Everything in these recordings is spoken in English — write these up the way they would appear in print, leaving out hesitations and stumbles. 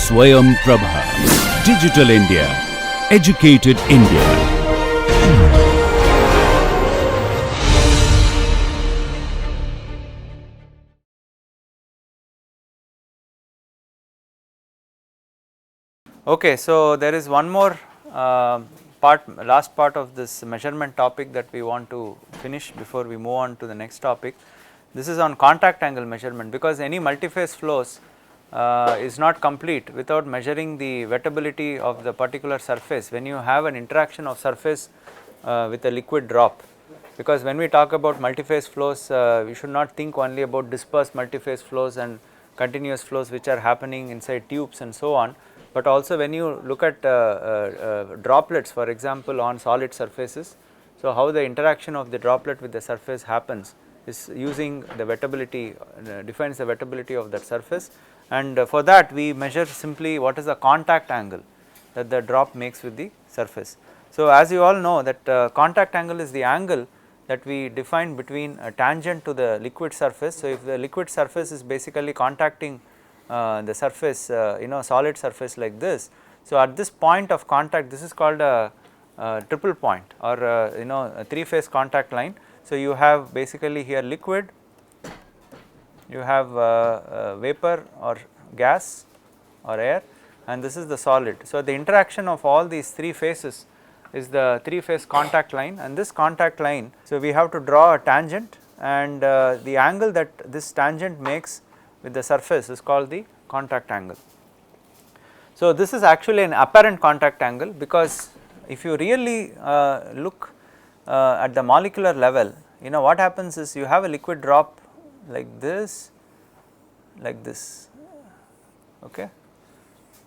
Swayam Prabha. Digital India. Educated India. Okay, so there is one more last part of this measurement topic that we want to finish before we move on to the next topic. This is on contact angle measurement, because any multiphase flows is not complete without measuring the wettability of the particular surface when you have an interaction of surface with a liquid drop. Because when we talk about multiphase flows, we should not think only about dispersed multiphase flows and continuous flows which are happening inside tubes and so on, but also when you look at droplets, for example, on solid surfaces. So, how the interaction of the droplet with the surface happens is using the wettability, defines the wettability of that surface, and for that we measure simply what is the contact angle that the drop makes with the surface. So, as you all know that contact angle is the angle that we define between a tangent to the liquid surface. So, if the liquid surface is basically contacting the surface, solid surface like this. So, at this point of contact, this is called a triple point, or a three phase contact line. So, you have basically here liquid, you have vapor or gas or air, and this is the solid. So, the interaction of all these three phases is the three phase contact line, and this contact line, so we have to draw a tangent, and the angle that this tangent makes with the surface is called the contact angle. So, this is actually an apparent contact angle, because if you really look at the molecular level, what happens is you have a liquid drop like this, okay.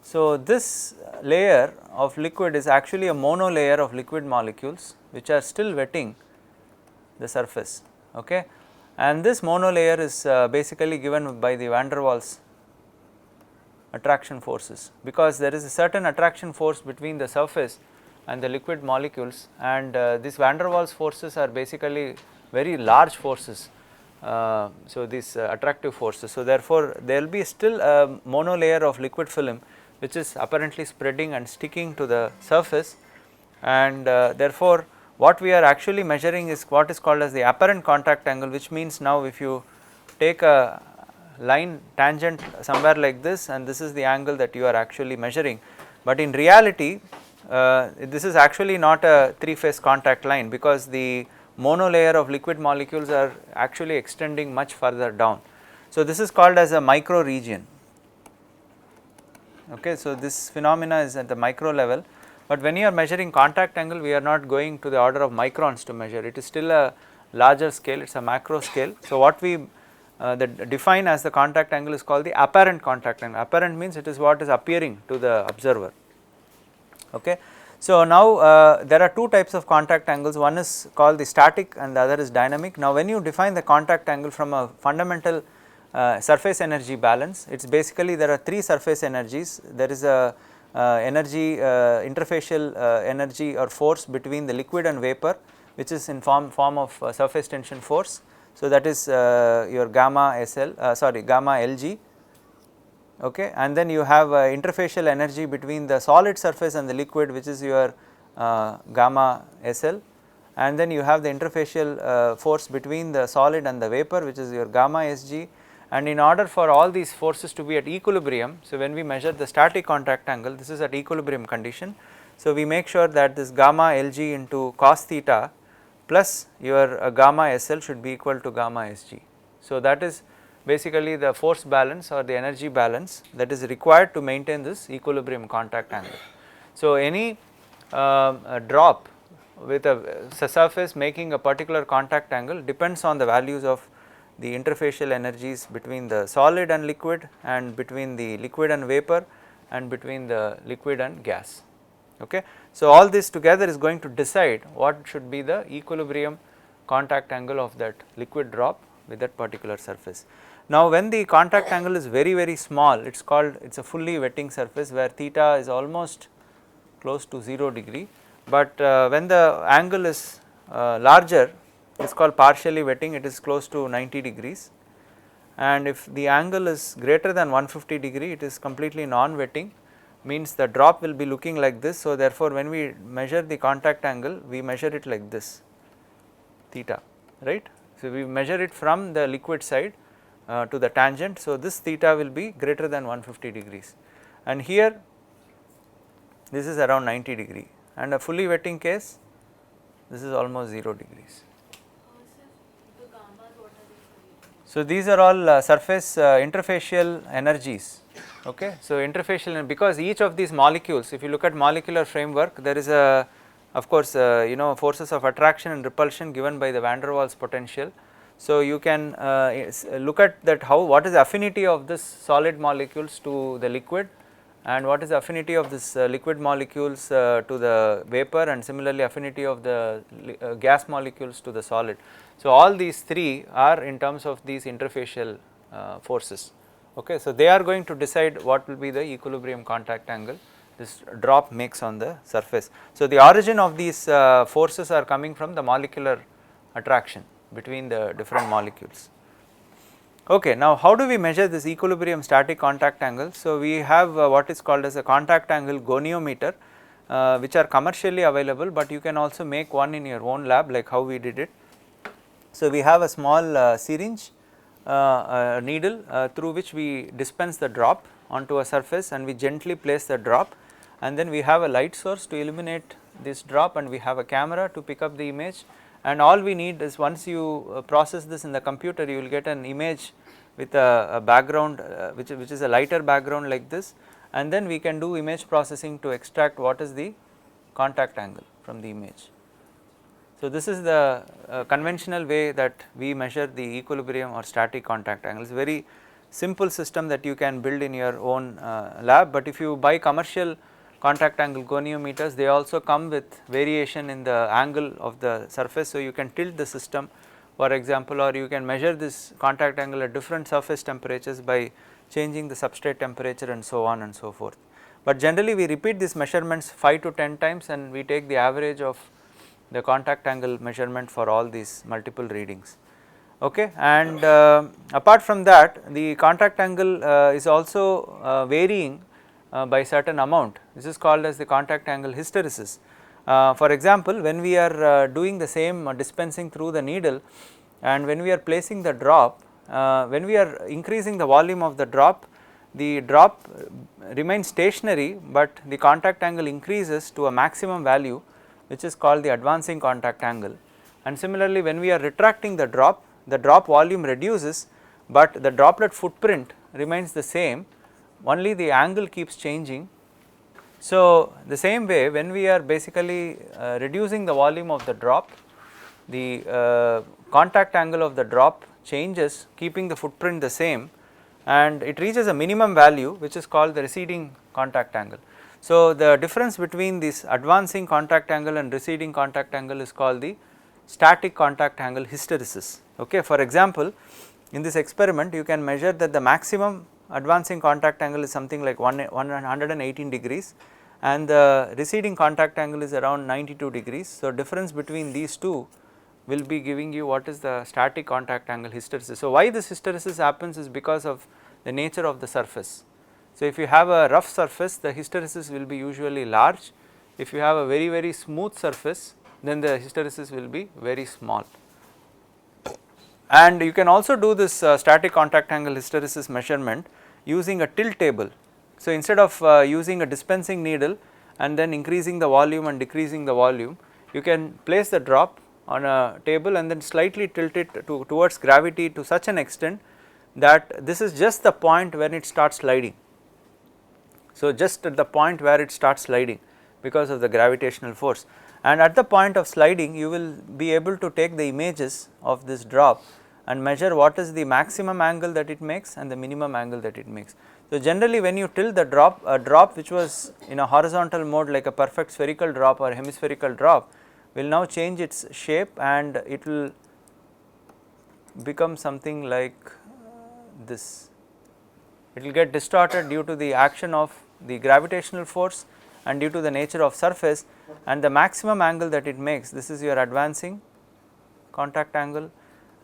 So, this layer of liquid is actually a monolayer of liquid molecules which are still wetting the surface, okay, and this monolayer is basically given by the van der Waals attraction forces, because there is a certain attraction force between the surface and the liquid molecules, and these van der Waals forces are basically very large forces. So, these attractive forces. So, therefore, there will be still a monolayer of liquid film which is apparently spreading and sticking to the surface, and therefore, what we are actually measuring is what is called as the apparent contact angle, which means now if you take a line tangent somewhere like this, and this is the angle that you are actually measuring, but in reality this is actually not a three phase contact line, because the monolayer of liquid molecules are actually extending much further down. So, this is called as a micro region. Okay, so, this phenomena is at the micro level, but when you are measuring contact angle, we are not going to the order of microns to measure, it is still a larger scale, it is a macro scale. So, what we define as the contact angle is called the apparent contact angle. Apparent means it is what is appearing to the observer. Okay. So, now there are two types of contact angles, one is called the static and the other is dynamic. Now, when you define the contact angle from a fundamental surface energy balance, it is basically there are three surface energies. There is a energy interfacial energy or force between the liquid and vapor, which is in form of surface tension force. So, that is your gamma gamma Lg, okay, and then you have interfacial energy between the solid surface and the liquid, which is your gamma Sl, and then you have the interfacial force between the solid and the vapor, which is your gamma Sg, and in order for all these forces to be at equilibrium, so when we measure the static contact angle, this is at equilibrium condition. So, we make sure that this gamma Lg into cos theta plus your gamma Sl should be equal to gamma Sg. So, that is basically the force balance or the energy balance that is required to maintain this equilibrium contact angle. So, any drop with a surface making a particular contact angle depends on the values of the interfacial energies between the solid and liquid, and between the liquid and vapor, and between the liquid and gas. Okay. So, all this together is going to decide what should be the equilibrium contact angle of that liquid drop with that particular surface. Now, when the contact angle is very small, it is called, it is a fully wetting surface where theta is almost close to 0 degree, but when the angle is larger, it is called partially wetting, it is close to 90 degrees, and if the angle is greater than 150 degree, it is completely non-wetting, means the drop will be looking like this. So, therefore, when we measure the contact angle, we measure it like this, theta, right. So, we measure it from the liquid side to the tangent. So, this theta will be greater than 150 degrees, and here this is around 90 degree, and a fully wetting case, this is almost 0 degrees. So, these are all surface interfacial energies. Okay. So, interfacial, because each of these molecules, if you look at molecular framework, there is a, of course, forces of attraction and repulsion given by the van der Waals potential. So, you can look at that how, what is the affinity of this solid molecules to the liquid, and what is the affinity of this liquid molecules to the vapor, and similarly affinity of the gas molecules to the solid. So, all these three are in terms of these interfacial forces. Okay. So, they are going to decide what will be the equilibrium contact angle this drop makes on the surface. So, the origin of these forces are coming from the molecular attraction between the different molecules. Okay, now how do we measure this equilibrium static contact angle? So, we have what is called as a contact angle goniometer, which are commercially available, but you can also make one in your own lab like how we did it. So, we have a small syringe needle through which we dispense the drop onto a surface, and we gently place the drop, and then we have a light source to illuminate this drop, and we have a camera to pick up the image, and all we need is, once you process this in the computer, you will get an image with a background which is a lighter background like this, and then we can do image processing to extract what is the contact angle from the image. So, this is the conventional way that we measure the equilibrium or static contact angle. It is a very simple system that you can build in your own lab, but if you buy commercial contact angle goniometers, they also come with variation in the angle of the surface. So, you can tilt the system, for example, or you can measure this contact angle at different surface temperatures by changing the substrate temperature and so on and so forth. But generally we repeat these measurements 5 to 10 times, and we take the average of the contact angle measurement for all these multiple readings. Okay. And apart from that, the contact angle is also varying by certain amount. This is called as the contact angle hysteresis. For example, when we are doing the same dispensing through the needle, and when we are placing the drop, when we are increasing the volume of the drop remains stationary, but the contact angle increases to a maximum value, which is called the advancing contact angle. And similarly, when we are retracting the drop volume reduces, but the droplet footprint remains the same, only the angle keeps changing. So, the same way, when we are basically reducing the volume of the drop, the contact angle of the drop changes, keeping the footprint the same, and it reaches a minimum value, which is called the receding contact angle. So, the difference between this advancing contact angle and receding contact angle is called the static contact angle hysteresis. Okay. For example, in this experiment you can measure that the maximum advancing contact angle is something like 118 degrees, and the receding contact angle is around 92 degrees. So, difference between these two will be giving you what is the static contact angle hysteresis. So, why this hysteresis happens is because of the nature of the surface. So, if you have a rough surface, the hysteresis will be usually large. If you have a very smooth surface, then the hysteresis will be very small. And you can also do this static contact angle hysteresis measurement using a tilt table. So, instead of using a dispensing needle and then increasing the volume and decreasing the volume, you can place the drop on a table and then slightly tilt it towards gravity to such an extent that this is just the point when it starts sliding. So, just at the point where it starts sliding because of the gravitational force, and at the point of sliding you will be able to take the images of this drop and measure what is the maximum angle that it makes and the minimum angle that it makes. So, generally when you tilt the drop, a drop which was in a horizontal mode like a perfect spherical drop or hemispherical drop will now change its shape, and it will become something like this. It will get distorted due to the action of the gravitational force and due to the nature of surface, and the maximum angle that it makes, this is your advancing contact angle,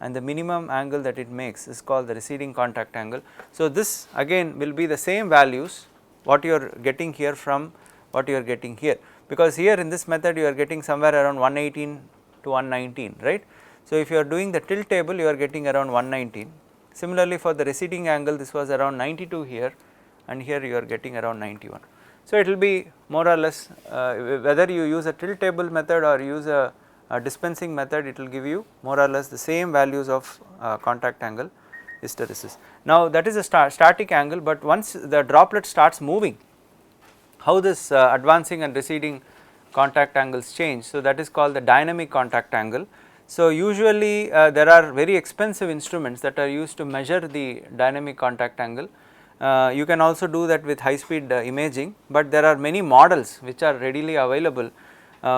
and the minimum angle that it makes is called the receding contact angle. So, this again will be the same values what you are getting here from what you are getting here, because here in this method you are getting somewhere around 118 to 119, right. So, if you are doing the tilt table you are getting around 119. Similarly, for the receding angle this was around 92 here, and here you are getting around 91. So, it will be more or less whether you use a tilt table method or use a dispensing method, it will give you more or less the same values of contact angle hysteresis. Now, that is a static angle, but once the droplet starts moving, how this advancing and receding contact angles change. So, that is called the dynamic contact angle. So, usually there are very expensive instruments that are used to measure the dynamic contact angle. You can also do that with high speed imaging, but there are many models which are readily available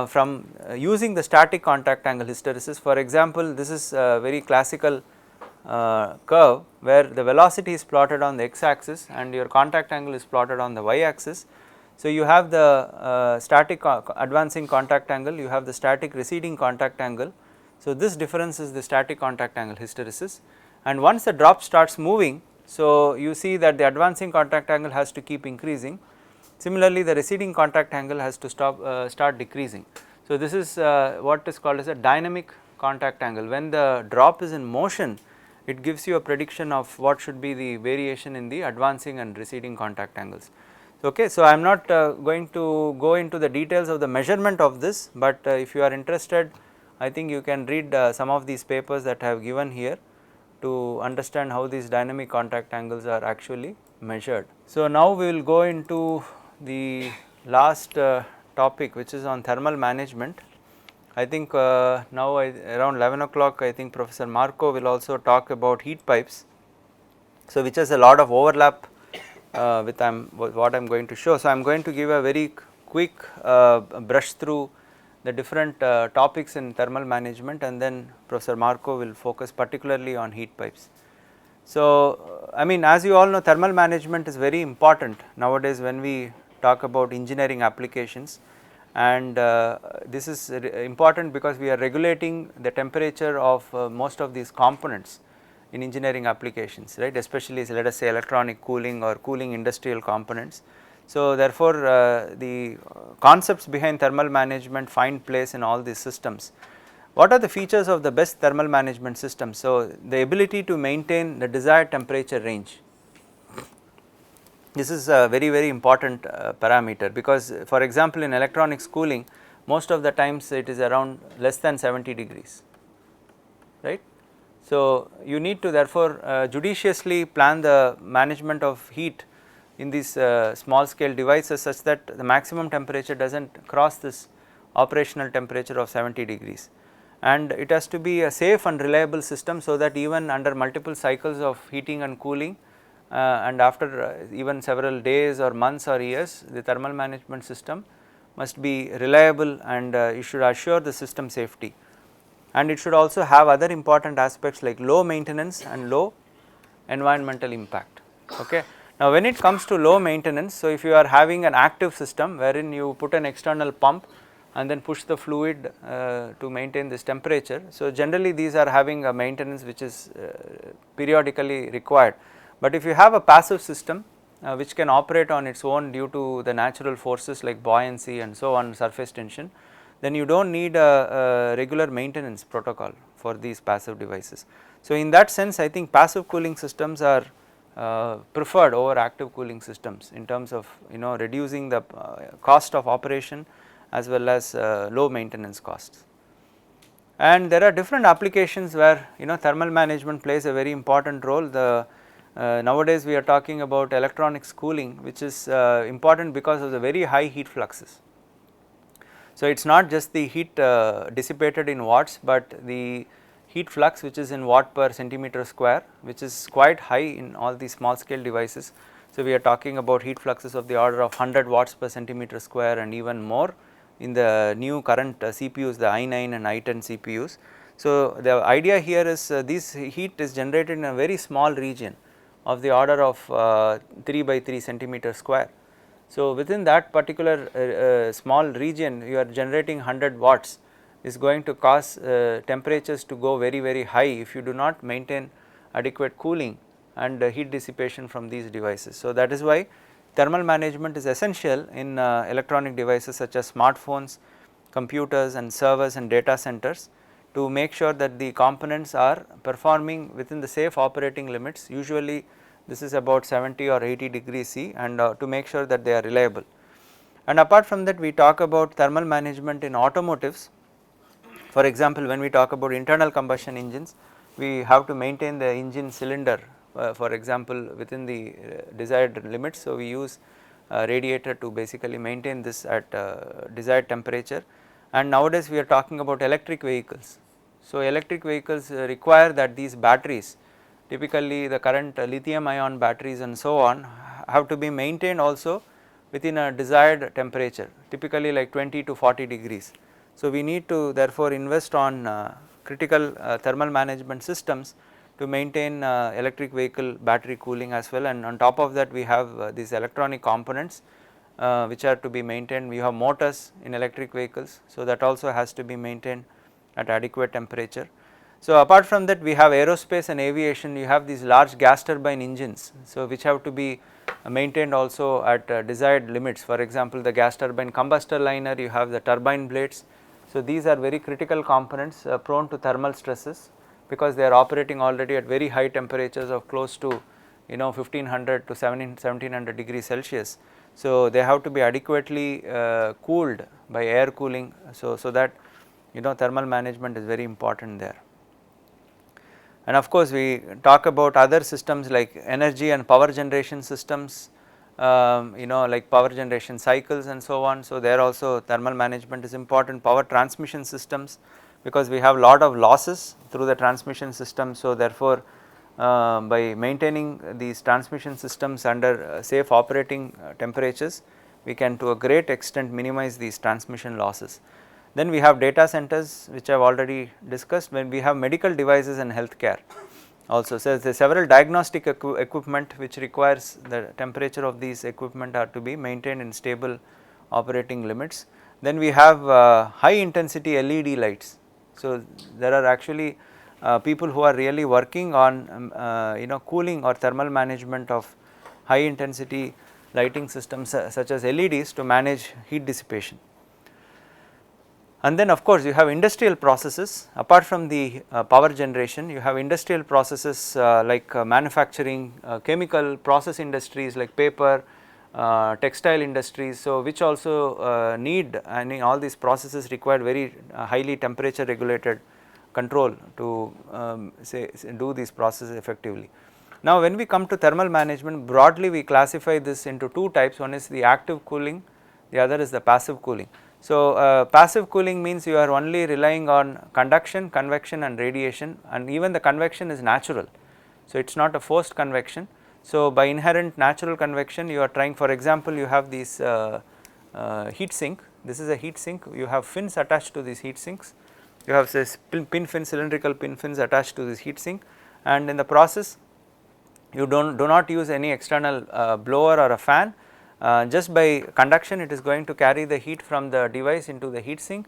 from using the static contact angle hysteresis. For example, this is a very classical curve where the velocity is plotted on the x axis and your contact angle is plotted on the y axis. So, you have the static advancing contact angle, you have the static receding contact angle. So, this difference is the static contact angle hysteresis, and once the drop starts moving, so you see that the advancing contact angle has to keep increasing. Similarly, the receding contact angle has to start decreasing. So, this is what is called as a dynamic contact angle. When the drop is in motion, it gives you a prediction of what should be the variation in the advancing and receding contact angles. Okay, so I am not going to go into the details of the measurement of this, but if you are interested, I think you can read some of these papers that I have given here to understand how these dynamic contact angles are actually measured. So, now we will go into the last topic, which is on thermal management. I think now around 11 o'clock, I think Professor Marco will also talk about heat pipes. So, which has a lot of overlap with what I am going to show. So, I am going to give a very quick brush through the different topics in thermal management, and then Professor Marco will focus particularly on heat pipes. So, I mean, as you all know, thermal management is very important nowadays when we talk about engineering applications, and this is important because we are regulating the temperature of most of these components in engineering applications, right, especially let us say electronic cooling or cooling industrial components. So, therefore, the concepts behind thermal management find place in all these systems. What are the features of the best thermal management system? So, the ability to maintain the desired temperature range. This is a very important parameter, because for example, in electronics cooling most of the times it is around less than 70 degrees, right. So, you need to therefore judiciously plan the management of heat in these small scale devices such that the maximum temperature does not cross this operational temperature of 70 degrees, and it has to be a safe and reliable system, so that even under multiple cycles of heating and cooling and after even several days or months or years, the thermal management system must be reliable, and you should assure the system safety, and it should also have other important aspects like low maintenance and low environmental impact. Okay. Now, when it comes to low maintenance, so if you are having an active system wherein you put an external pump and then push the fluid to maintain this temperature, so generally these are having a maintenance which is periodically required. But if you have a passive system which can operate on its own due to the natural forces like buoyancy and so on, surface tension, then you do not need a regular maintenance protocol for these passive devices. So, in that sense I think passive cooling systems are preferred over active cooling systems in terms of reducing the cost of operation as well as low maintenance costs. And there are different applications where thermal management plays a very important role. The nowadays we are talking about electronics cooling, which is important because of the very high heat fluxes. So, it is not just the heat dissipated in watts, but the heat flux which is in watt per centimeter square, which is quite high in all these small scale devices. So, we are talking about heat fluxes of the order of 100 watts per centimeter square and even more in the new current CPUs, the i9 and i10 CPUs. So, the idea here is this heat is generated in a very small region of the order of 3 by 3 centimeter square. So, within that particular small region you are generating 100 watts, is going to cause temperatures to go very high if you do not maintain adequate cooling and heat dissipation from these devices. So, that is why thermal management is essential in electronic devices such as smartphones, computers and servers and data centers, to make sure that the components are performing within the safe operating limits. Usually this is about 70 or 80 degrees C, and to make sure that they are reliable. And apart from that, we talk about thermal management in automotives. For example, when we talk about internal combustion engines, we have to maintain the engine cylinder for example within the desired limits. So, we use radiator to basically maintain this at desired temperature. And nowadays we are talking about electric vehicles. So, electric vehicles require that these batteries, typically the current lithium ion batteries and so on, have to be maintained also within a desired temperature, typically like 20 to 40 degrees. So, we need to therefore invest on critical thermal management systems to maintain electric vehicle battery cooling as well, and on top of that we have these electronic components which are to be maintained. We have motors in electric vehicles, so that also has to be maintained at adequate temperature. So, apart from that, we have aerospace and aviation, you have these large gas turbine engines, so which have to be maintained also at desired limits. For example, the gas turbine combustor liner, you have the turbine blades. So, these are very critical components prone to thermal stresses, because they are operating already at very high temperatures of close to 1500 to 1700 degrees Celsius. So, they have to be adequately cooled by air cooling. So, that thermal management is very important there. And of course, we talk about other systems like energy and power generation systems, like power generation cycles and so on. So, there also thermal management is important. Power transmission systems, because we have lot of losses through the transmission system. So, therefore, by maintaining these transmission systems under safe operating temperatures, we can to a great extent minimize these transmission losses. Then we have data centers, which I have already discussed. When we have medical devices and healthcare also, so there are several diagnostic equipment which requires the temperature of these equipment are to be maintained in stable operating limits. Then we have high intensity LED lights. So, there are actually people who are really working on cooling or thermal management of high intensity lighting systems such as LEDs to manage heat dissipation. And then of course, you have industrial processes. Apart from the power generation, you have industrial processes like manufacturing, chemical process industries like paper, textile industries. So, which also need, all these processes require very highly temperature regulated control to do these processes effectively. Now, when we come to thermal management, broadly we classify this into two types. One is the active cooling, the other is the passive cooling. So, passive cooling means you are only relying on conduction, convection and radiation, and even the convection is natural. So, it is not a forced convection. So, by inherent natural convection you are trying, for example, you have these heat sink. This is a heat sink, you have fins attached to these heat sinks, you have this pin fin, cylindrical pin fins attached to this heat sink, and in the process you do not use any external blower or a fan. Just by conduction it is going to carry the heat from the device into the heat sink,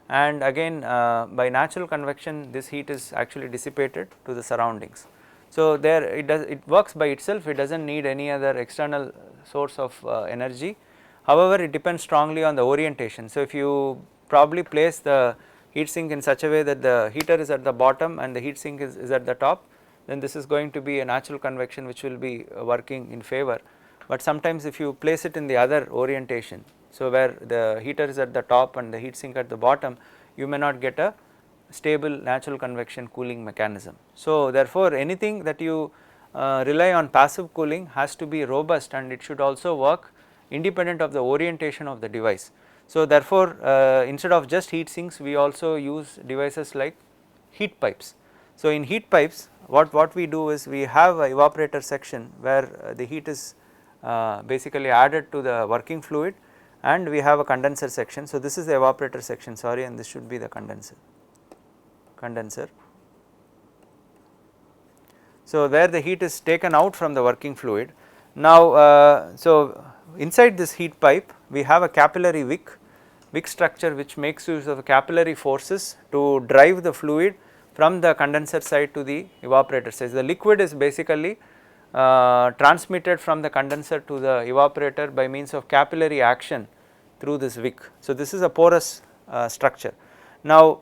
and again by natural convection this heat is actually dissipated to the surroundings. So, there it works by itself, it does not need any other external source of energy. However, it depends strongly on the orientation. So, if you probably place the heat sink in such a way that the heater is at the bottom and the heat sink is at the top, then this is going to be a natural convection which will be working in favor. But sometimes if you place it in the other orientation, so where the heater is at the top and the heat sink at the bottom, you may not get a stable natural convection cooling mechanism. So, therefore, anything that you rely on passive cooling has to be robust, and it should also work independent of the orientation of the device. So, therefore, instead of just heat sinks, we also use devices like heat pipes. So, in heat pipes what we do is we have a evaporator section where the heat is basically added to the working fluid, and we have a condenser section. So, this is the evaporator section, sorry, and this should be the condenser. So, where the heat is taken out from the working fluid. Now, so inside this heat pipe we have a capillary wick wick structure which makes use of capillary forces to drive the fluid from the condenser side to the evaporator side. The liquid is basically transmitted from the condenser to the evaporator by means of capillary action through this wick. So, this is a porous structure. Now,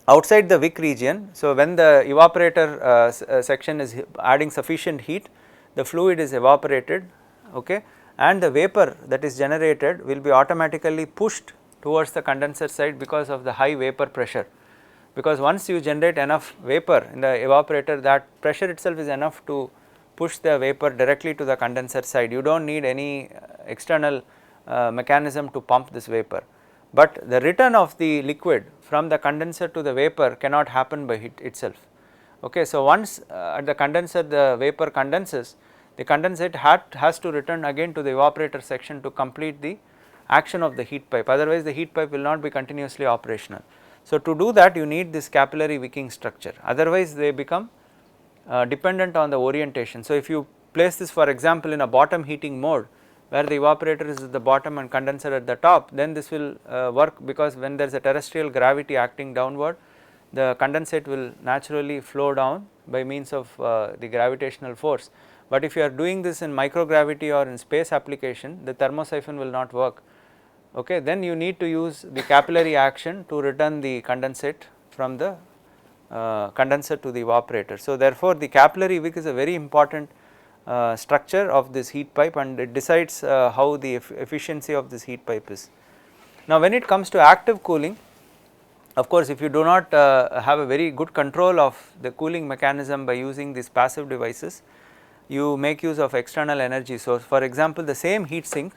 outside the wick region, so when the evaporator section is adding sufficient heat, the fluid is evaporated, okay, and the vapor that is generated will be automatically pushed towards the condenser side because of the high vapor pressure. Because once you generate enough vapor in the evaporator, that pressure itself is enough to push the vapor directly to the condenser side. You do not need any external mechanism to pump this vapor, but the return of the liquid from the condenser to the vapor cannot happen by heat itself. Okay, so once at the condenser the vapor condenses, the condensate has to return again to the evaporator section to complete the action of the heat pipe, otherwise the heat pipe will not be continuously operational. So, to do that you need this capillary wicking structure, otherwise they become dependent on the orientation. So, if you place this for example in a bottom heating mode where the evaporator is at the bottom and condenser at the top, then this will work, because when there is a terrestrial gravity acting downward, the condensate will naturally flow down by means of the gravitational force. But if you are doing this in microgravity or in space application, the thermosiphon will not work. Okay, then you need to use the capillary action to return the condensate from the condenser to the evaporator. So, therefore, the capillary wick is a very important structure of this heat pipe, and it decides how the efficiency of this heat pipe is. Now, when it comes to active cooling, of course, if you do not have a very good control of the cooling mechanism by using these passive devices, you make use of external energy source. For example, the same heat sink,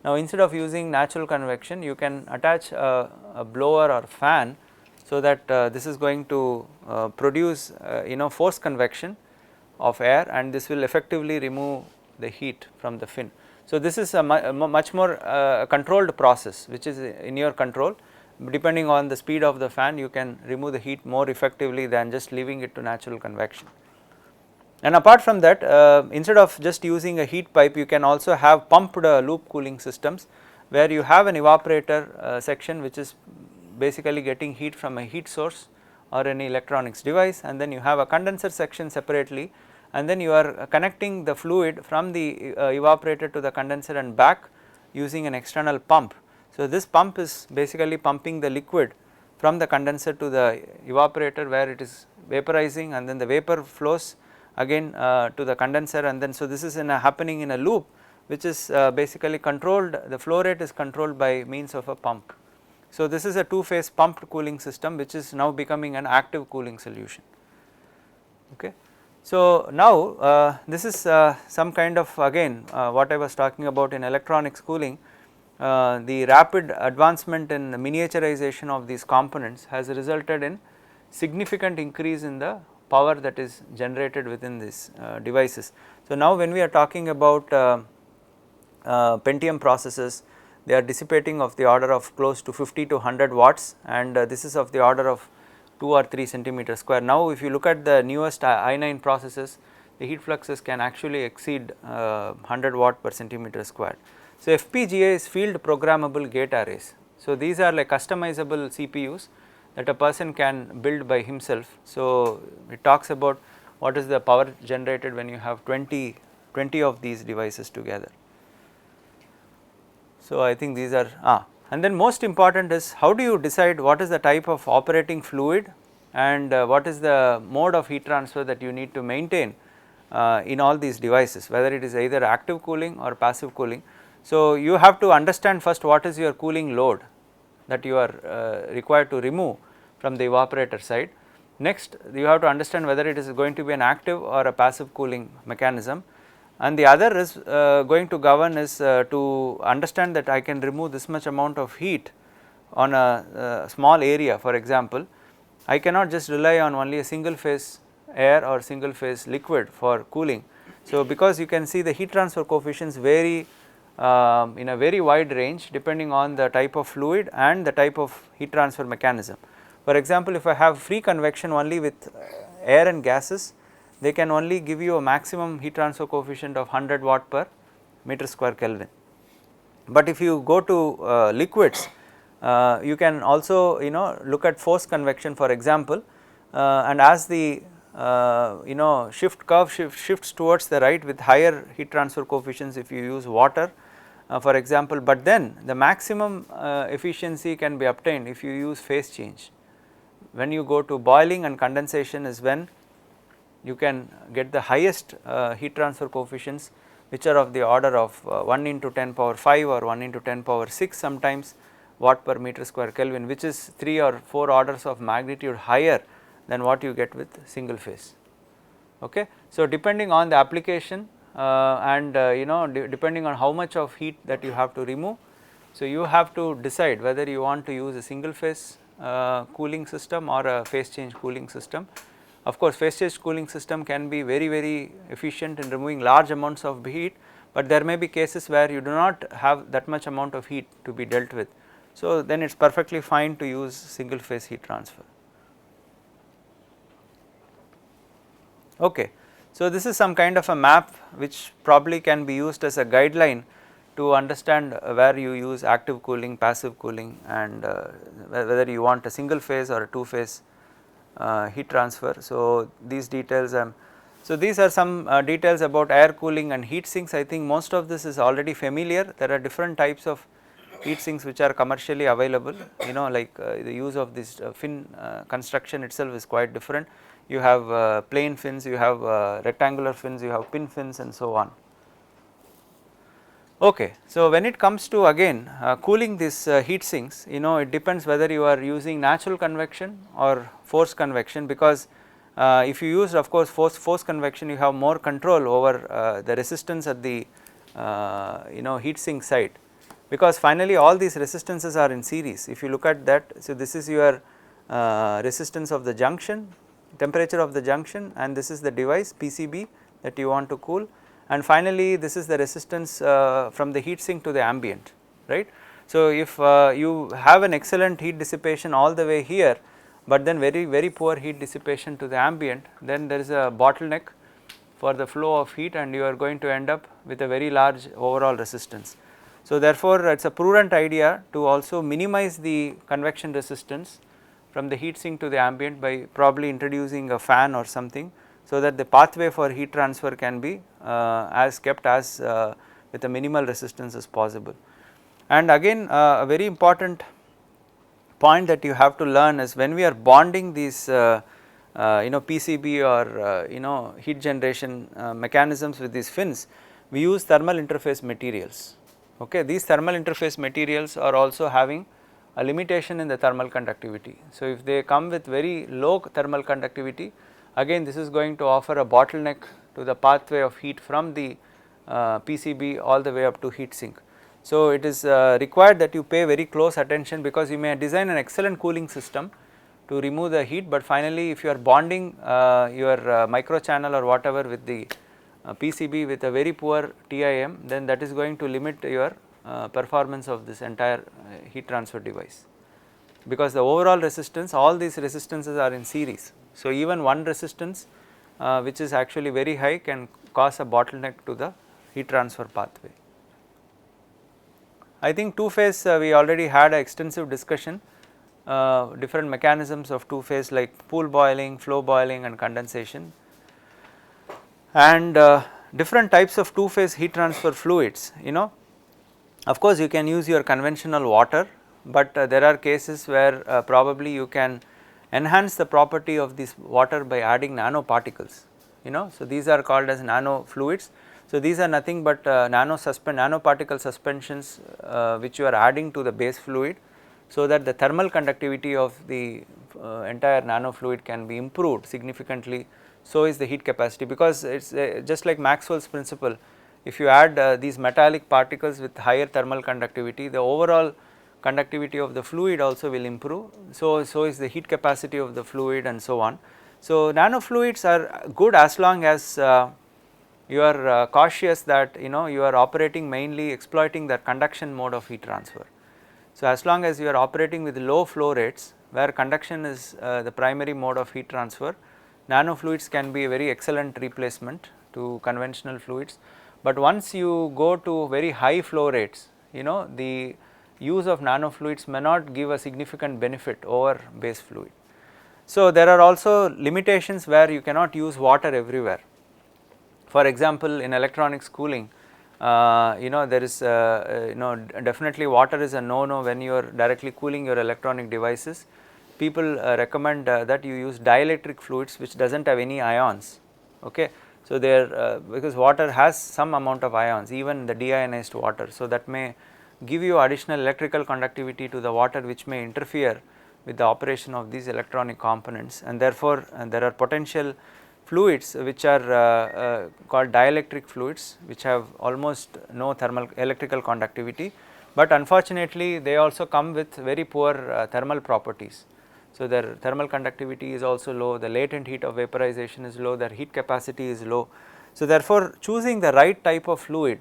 now instead of using natural convection, you can attach a blower or fan, so that this is going to produce forced convection of air, and this will effectively remove the heat from the fin. So, this is a much more controlled process which is in your control. Depending on the speed of the fan, you can remove the heat more effectively than just leaving it to natural convection. And apart from that, instead of just using a heat pipe, you can also have pumped loop cooling systems, where you have an evaporator section which is basically getting heat from a heat source or any electronics device, and then you have a condenser section separately, and then you are connecting the fluid from the evaporator to the condenser and back using an external pump. So, this pump is basically pumping the liquid from the condenser to the evaporator, where it is vaporizing, and then the vapor flows again to the condenser, and then so this is happening in a loop which is basically controlled, the flow rate is controlled by means of a pump. So, this is a two-phase pumped cooling system which is now becoming an active cooling solution. Okay. So, now this is some kind of again what I was talking about in electronics cooling. The rapid advancement in miniaturization of these components has resulted in significant increase in the power that is generated within these devices. So, now when we are talking about Pentium processors, they are dissipating of the order of close to 50 to 100 watts, and this is of the order of 2 or 3 centimeter square. Now, if you look at the newest i9 processes, the heat fluxes can actually exceed 100 watt per centimeter square. So, FPGA is field programmable gate arrays. So, these are like customizable CPUs that a person can build by himself. So, it talks about what is the power generated when you have 20 of these devices together. So, I think these are and then most important is how do you decide what is the type of operating fluid and what is the mode of heat transfer that you need to maintain in all these devices, whether it is either active cooling or passive cooling. So, you have to understand first what is your cooling load that you are required to remove from the evaporator side. Next, you have to understand whether it is going to be an active or a passive cooling mechanism, and the other is going to govern is to understand that I can remove this much amount of heat on a small area. For example, I cannot just rely on only a single phase air or single phase liquid for cooling. So, because you can see the heat transfer coefficients vary in a very wide range depending on the type of fluid and the type of heat transfer mechanism. For example, if I have free convection only with air and gases, they can only give you a maximum heat transfer coefficient of 100 watt per meter square Kelvin. But if you go to liquids, You can also look at forced convection for example, and as the shift curve shifts towards the right with higher heat transfer coefficients if you use water for example, but then the maximum efficiency can be obtained if you use phase change. When you go to boiling and condensation is when you can get the highest heat transfer coefficients, which are of the order of 1 into 10 power 5 or 1 into 10 power 6 sometimes watt per meter square Kelvin, which is 3 or 4 orders of magnitude higher than what you get with single phase. Okay. So, depending on the application and depending on how much of heat that you have to remove, so you have to decide whether you want to use a single phase cooling system or a phase change cooling system. Of course, phase change cooling system can be very efficient in removing large amounts of heat, but there may be cases where you do not have that much amount of heat to be dealt with. So, then it is perfectly fine to use single phase heat transfer. Okay. So, this is some kind of a map which probably can be used as a guideline to understand where you use active cooling, passive cooling, and whether you want a single phase or a two phase heat transfer. So, these details so these are some details about air cooling and heat sinks. I think most of this is already familiar. There are different types of heat sinks which are commercially available, like the use of this fin construction itself is quite different. You have plain fins, you have rectangular fins, you have pin fins and so on. Okay. So, when it comes to again cooling these heat sinks, it depends whether you are using natural convection or forced convection, because if you use of course forced convection, you have more control over the resistance at the heat sink side, because finally all these resistances are in series. If you look at that, so this is your resistance of the junction, temperature of the junction, and this is the device PCB that you want to cool, and finally this is the resistance from the heat sink to the ambient, right. So, if you have an excellent heat dissipation all the way here, but then very poor heat dissipation to the ambient, then there is a bottleneck for the flow of heat and you are going to end up with a very large overall resistance. So, therefore, it is a prudent idea to also minimize the convection resistance from the heat sink to the ambient by probably introducing a fan or something, so that the pathway for heat transfer can be kept as with a minimal resistance as possible. And again a very important point that you have to learn is when we are bonding these PCB or heat generation mechanisms with these fins, we use thermal interface materials. Okay. These thermal interface materials are also having a limitation in the thermal conductivity. So, if they come with very low thermal conductivity, again this is going to offer a bottleneck to the pathway of heat from the PCB all the way up to heat sink. So, it is required that you pay very close attention, because you may design an excellent cooling system to remove the heat, but finally if you are bonding your micro channel or whatever with the PCB with a very poor TIM, then that is going to limit your performance of this entire heat transfer device, because the overall resistance, all these resistances are in series. So, even one resistance which is actually very high can cause a bottleneck to the heat transfer pathway. I think two phase we already had an extensive discussion, different mechanisms of two phase like pool boiling, flow boiling and condensation, and different types of two phase heat transfer fluids. Of course, you can use your conventional water, but there are cases where probably you can enhance the property of this water by adding nanoparticles, So, these are called as nano fluids. So, these are nothing but nanoparticle suspensions which you are adding to the base fluid, so that the thermal conductivity of the entire nano fluid can be improved significantly. So is the heat capacity, because it is just like Maxwell's principle. If you add these metallic particles with higher thermal conductivity, the overall conductivity of the fluid also will improve. So is the heat capacity of the fluid and so on. So, nanofluids are good as long as you are cautious that you are operating mainly exploiting the conduction mode of heat transfer. So, as long as you are operating with low flow rates where conduction is the primary mode of heat transfer, nanofluids can be a very excellent replacement to conventional fluids. But once you go to very high flow rates, the use of nanofluids may not give a significant benefit over base fluid. So, there are also limitations where you cannot use water everywhere. For example, in electronics cooling, there is definitely water is a no when you are directly cooling your electronic devices. People recommend that you use dielectric fluids which does not have any ions. Okay. So, there because water has some amount of ions, even the deionized water. So, that may give you additional electrical conductivity to the water, which may interfere with the operation of these electronic components, and therefore, there are potential fluids which are called dielectric fluids, which have almost no thermal electrical conductivity, but unfortunately they also come with very poor thermal properties. So, their thermal conductivity is also low, the latent heat of vaporization is low, their heat capacity is low. So, therefore, choosing the right type of fluid,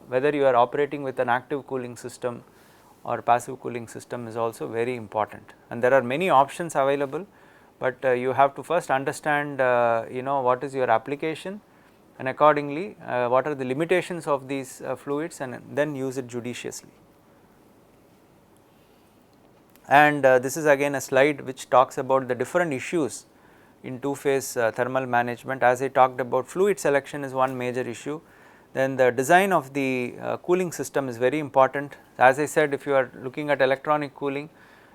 whether you are operating with an active cooling system or passive cooling system, is also very important, and there are many options available, but you have to first understand what is your application, and accordingly what are the limitations of these fluids, and then use it judiciously. And this is again a slide which talks about the different issues in two-phase thermal management. As I talked about, fluid selection is one major issue, then the design of the cooling system is very important. As I said, if you are looking at electronic cooling,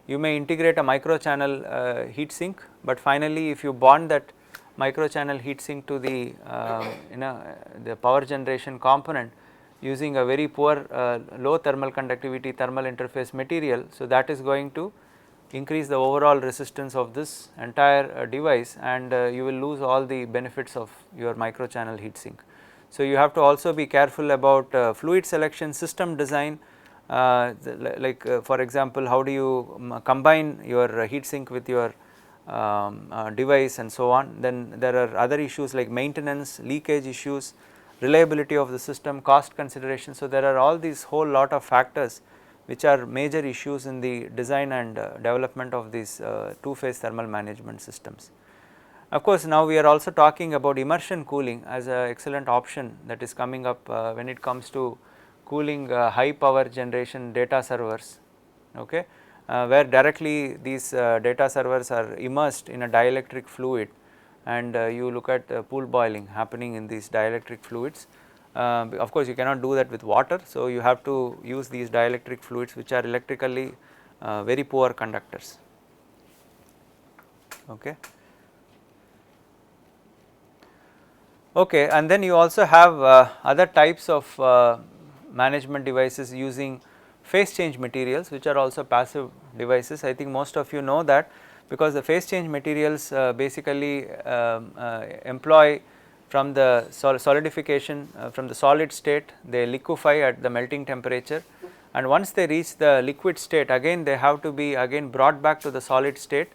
you may integrate a micro channel heat sink, but finally if you bond that micro channel heat sink to the the power generation component using a very poor low thermal conductivity thermal interface material, so that is going to increase the overall resistance of this entire device, and you will lose all the benefits of your micro channel heat sink. So, you have to also be careful about fluid selection, system design, for example, how do you combine your heat sink with your device and so on. Then there are other issues like maintenance, leakage issues, reliability of the system, cost consideration. So, there are all these whole lot of factors which are major issues in the design and development of these two-phase thermal management systems. Of course, now we are also talking about immersion cooling as an excellent option that is coming up when it comes to cooling high power generation data servers, okay, where directly these data servers are immersed in a dielectric fluid, and you look at pool boiling happening in these dielectric fluids. Of course, you cannot do that with water. So, you have to use these dielectric fluids which are electrically very poor conductors. Okay. Okay, and then you also have other types of management devices using phase change materials, which are also passive devices. I think most of you know that, because the phase change materials basically employ from the solidification from the solid state, they liquefy at the melting temperature, and once they reach the liquid state, again they have to be again brought back to the solid state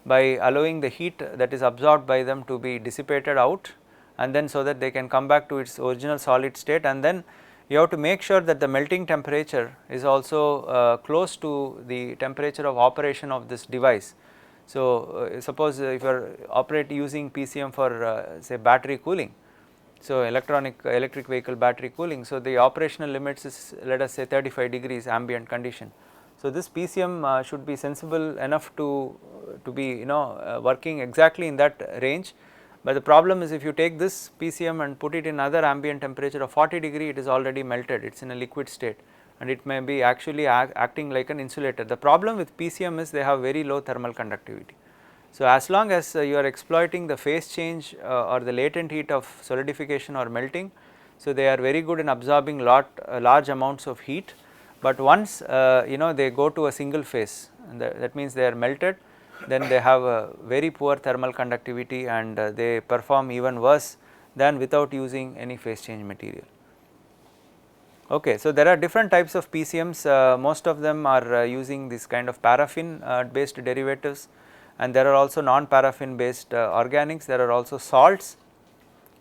by allowing the heat that is absorbed by them to be dissipated out, and then so that they can come back to its original solid state, and then you have to make sure that the melting temperature is also close to the temperature of operation of this device. So, suppose if you are using PCM for say battery cooling, so electric vehicle battery cooling, so the operational limits is, let us say, 35 degrees ambient condition. So, this PCM should be sensible enough to be working exactly in that range. But the problem is, if you take this PCM and put it in other ambient temperature of 40 degree, it is already melted, it is in a liquid state, and it may be actually acting like an insulator. The problem with PCM is they have very low thermal conductivity. So, as long as you are exploiting the phase change or the latent heat of solidification or melting, so they are very good in absorbing large amounts of heat, but once they go to a single phase, and that means they are melted, then they have a very poor thermal conductivity, and they perform even worse than without using any phase change material. Okay, so there are different types of PCMs, most of them are using this kind of paraffin based derivatives, and there are also non-paraffin based organics. There are also salts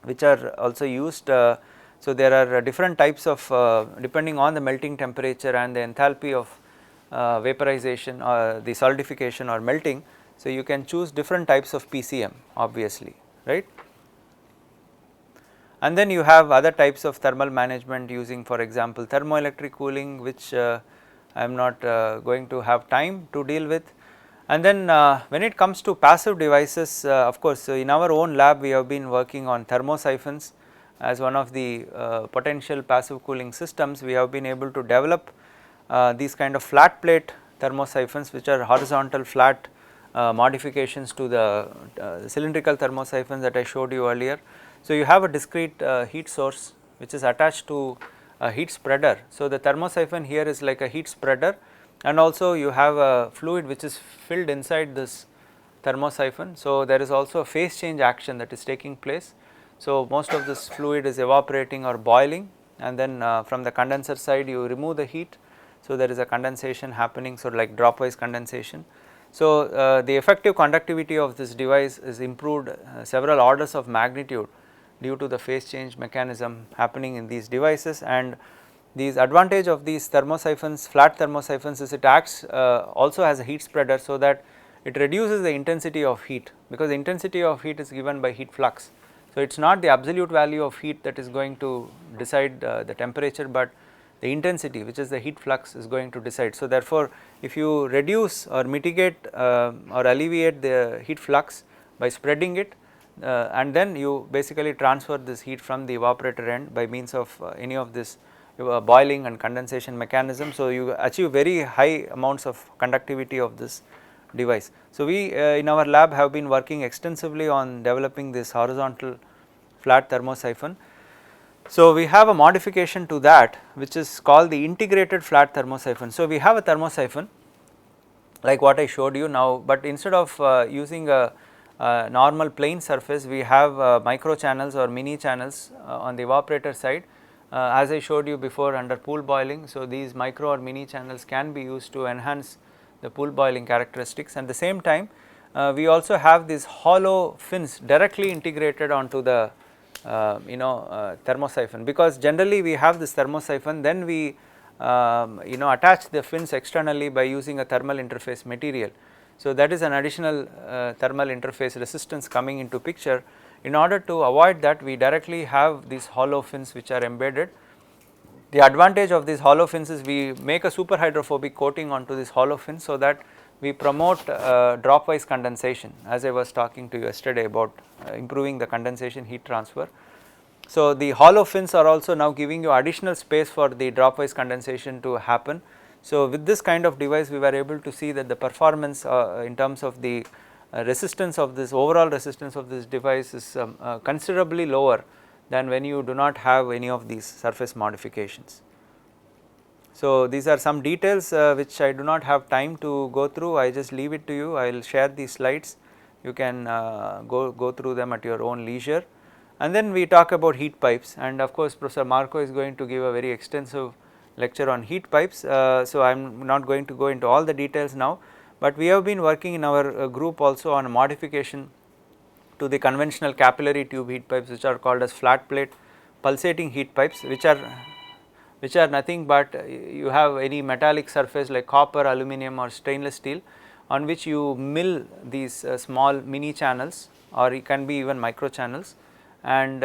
which are also used. So, there are different types of depending on the melting temperature and the enthalpy of vaporization or the solidification or melting. So, you can choose different types of PCM obviously, right. And then you have other types of thermal management using, for example, thermoelectric cooling, which I am not going to have time to deal with. And then when it comes to passive devices, of course, in our own lab we have been working on thermosiphons as one of the potential passive cooling systems. We have been able to develop these kind of flat plate thermosiphons, which are horizontal flat modifications to the cylindrical thermosiphons that I showed you earlier. So, you have a discrete heat source which is attached to a heat spreader. So, the thermosiphon here is like a heat spreader, and also you have a fluid which is filled inside this thermosiphon. So, there is also a phase change action that is taking place. So, most of this fluid is evaporating or boiling, and then from the condenser side you remove the heat. So, there is a condensation happening, so like dropwise condensation. So, the effective conductivity of this device is improved several orders of magnitude due to the phase change mechanism happening in these devices. And these advantage of these thermosiphons, flat thermosiphons, is it acts also as a heat spreader, so that it reduces the intensity of heat, because the intensity of heat is given by heat flux. So, it is not the absolute value of heat that is going to decide the temperature, but the intensity, which is the heat flux, is going to decide. So, therefore, if you reduce or mitigate or alleviate the heat flux by spreading it, and then you basically transfer this heat from the evaporator end by means of any of this boiling and condensation mechanism. So, you achieve very high amounts of conductivity of this device. So, we in our lab have been working extensively on developing this horizontal flat thermosiphon. So, we have a modification to that which is called the integrated flat thermosiphon. So, we have a thermosiphon like what I showed you now, but instead of using a normal plane surface, we have micro channels or mini channels on the evaporator side, as I showed you before under pool boiling. So, these micro or mini channels can be used to enhance the pool boiling characteristics. And at the same time, we also have these hollow fins directly integrated onto the thermosiphon, because generally we have this thermosiphon, then we attach the fins externally by using a thermal interface material. So, that is an additional thermal interface resistance coming into picture. In order to avoid that, we directly have these hollow fins which are embedded. The advantage of these hollow fins is we make a super hydrophobic coating onto this hollow fin, so that we promote dropwise condensation, as I was talking to you yesterday about improving the condensation heat transfer. So, the hollow fins are also now giving you additional space for the dropwise condensation to happen. So, with this kind of device we were able to see that the performance in terms of the resistance of this, overall resistance of this device is considerably lower than when you do not have any of these surface modifications. So, these are some details which I do not have time to go through. I just leave it to you. I will share these slides, you can go through them at your own leisure. And then we talk about heat pipes, and of course Professor Marco is going to give a very extensive lecture on heat pipes. So, I am not going to go into all the details now, but we have been working in our group also on a modification to the conventional capillary tube heat pipes, which are called as flat plate pulsating heat pipes, which are nothing but you have any metallic surface like copper, aluminum or stainless steel, on which you mill these small mini channels, or it can be even micro channels, and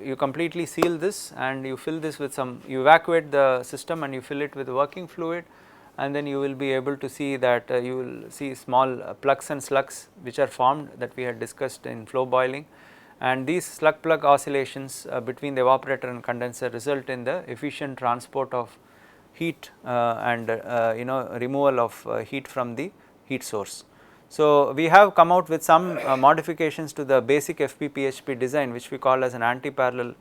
you completely seal this and you fill this with some, you evacuate the system and you fill it with working fluid, and then you will be able to see that you will see small plugs and slugs which are formed, that we had discussed in flow boiling, and these slug plug oscillations between the evaporator and condenser result in the efficient transport of heat and removal of heat from the heat source. So, we have come out with some modifications to the basic FP-PHP design, which we call as an anti-parallel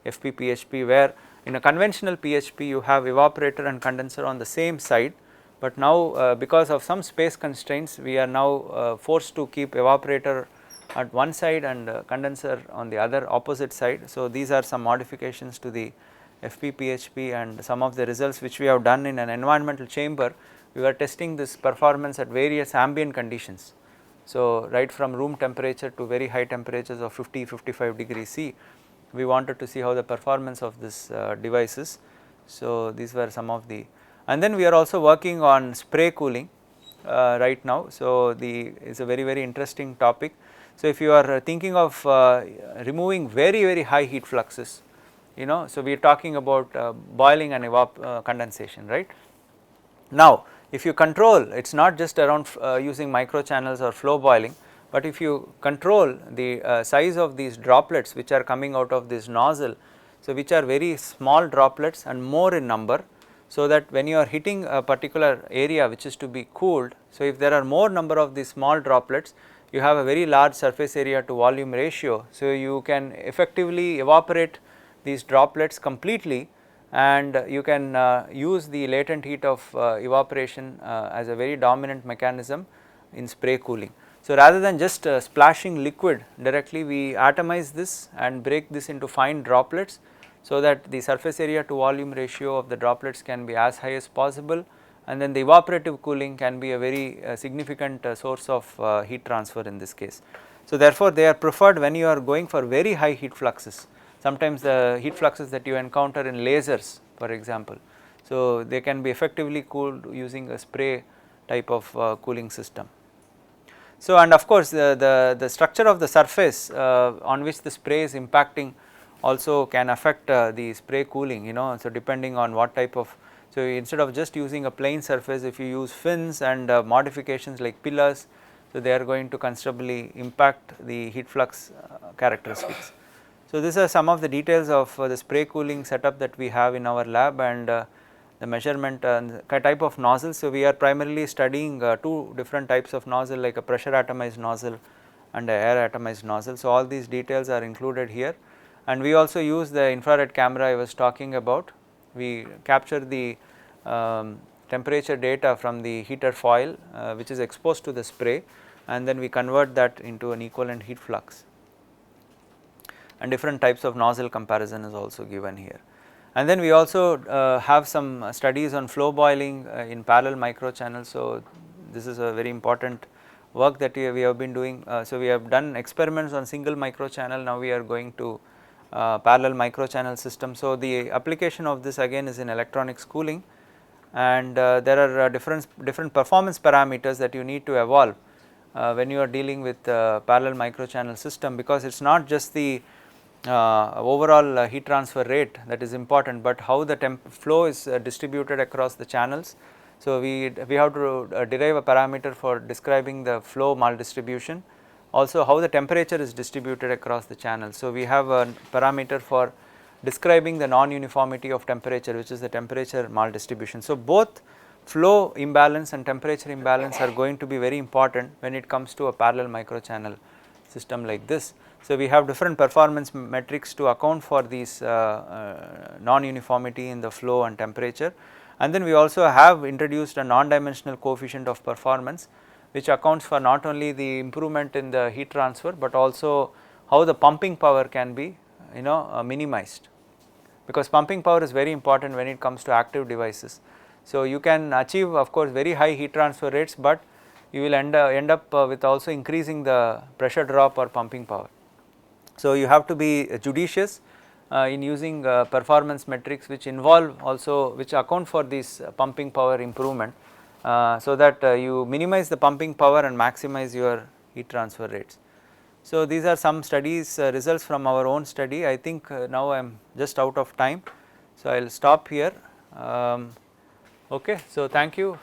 FP-PHP, where in a conventional PHP you have evaporator and condenser on the same side, but now because of some space constraints we are now forced to keep evaporator at one side and condenser on the other opposite side. So, these are some modifications to the FP-PHP and some of the results which we have done in an environmental chamber. We were testing this performance at various ambient conditions. So, right from room temperature to very high temperatures of 50-55 degrees C, we wanted to see how the performance of this device is. So, these were some of the, and then we are also working on spray cooling right now. So, it's a very interesting topic. So, if you are thinking of removing very high heat fluxes, so we are talking about boiling and condensation, right. Now if you control, it is not just around using micro channels or flow boiling, but if you control the size of these droplets which are coming out of this nozzle, so which are very small droplets and more in number, so that when you are hitting a particular area which is to be cooled, so if there are more number of these small droplets, you have a very large surface area to volume ratio. So you can effectively evaporate these droplets completely, and you can use the latent heat of evaporation as a very dominant mechanism in spray cooling. So rather than just splashing liquid directly, we atomize this and break this into fine droplets, so that the surface area to volume ratio of the droplets can be as high as possible, and then the evaporative cooling can be a very significant source of heat transfer in this case. So therefore they are preferred when you are going for very high heat fluxes, sometimes the heat fluxes that you encounter in lasers for example. So they can be effectively cooled using a spray type of cooling system. So and of course the structure of the surface on which the spray is impacting also can affect the spray cooling, so depending on what type of, so instead of just using a plain surface, if you use fins and modifications like pillars, so they are going to considerably impact the heat flux characteristics. So these are some of the details of the spray cooling setup that we have in our lab, and the measurement and type of nozzles. So we are primarily studying two different types of nozzle, like a pressure atomized nozzle and a air atomized nozzle. So all these details are included here, and we also use the infrared camera I was talking about. We capture the temperature data from the heater foil which is exposed to the spray, and then we convert that into an equivalent heat flux, and different types of nozzle comparison is also given here. And then we also have some studies on flow boiling in parallel micro channels. So this is a very important work that we have been doing. So we have done experiments on single micro channel, now we are going to parallel micro channel system. So the application of this again is in electronics cooling, and there are different performance parameters that you need to evolve when you are dealing with parallel micro channel system, because it is not just the overall heat transfer rate that is important, but how the flow is distributed across the channels. So we have to derive a parameter for describing the flow maldistribution, also how the temperature is distributed across the channels. So we have a parameter for describing the non-uniformity of temperature, which is the temperature maldistribution. So both flow imbalance and temperature imbalance are going to be very important when it comes to a parallel micro channel system like this. So we have different performance metrics to account for these non-uniformity in the flow and temperature, and then we also have introduced a non-dimensional coefficient of performance, which accounts for not only the improvement in the heat transfer, but also how the pumping power can be minimized, because pumping power is very important when it comes to active devices. So you can achieve of course very high heat transfer rates, but you will end up with also increasing the pressure drop or pumping power. So you have to be judicious in using performance metrics which involve also, which account for this pumping power improvement, so that you minimize the pumping power and maximize your heat transfer rates. So these are some studies results from our own study. I think now I am just out of time, so I will stop here. Okay, so thank you.